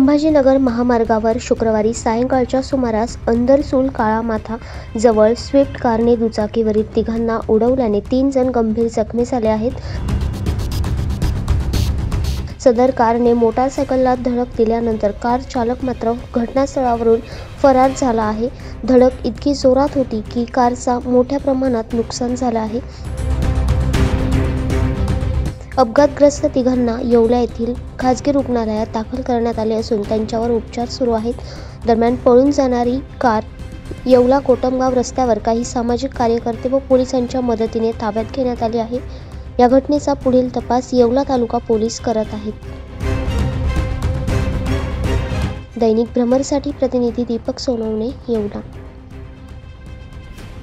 संभाजीनगर महामार्गावर शुक्रवारी सायंकाळच्या सुमारास अंदरसूल काळामाथा जवळ स्विफ्ट कारने दुचाकीवरील तिघांना उडवल्याने 3 जण गंभीर जखमी झाले आहेत. सदर कारने मोटारसायकलला धडक दिल्यानंतर कार चालक मात्र घटनास्थळावरून फरार झाला आहे. धडक इतकी जोरात होती की कारचा मोठ्या प्रमाणात नुकसान झाले आहे. अपघातग्रस्त तिघांना येवला येथील खासगी रुग्णालयात दाखल करण्यात आले असून त्यांच्यावर उपचार सुरू आहेत. दरम्यान पळून जाणारी कार येवला कोटमगाव रस्त्यावर काही सामाजिक कार्यकर्ते व पोलिसांच्या मदतीने ताब्यात घेण्यात आली आहे. या घटनेचा पुढील तपास येवला तालुका पोलीस करत आहेत. दैनिक भ्रमरसाठी प्रतिनिधी दीपक सोनवणे, येवला.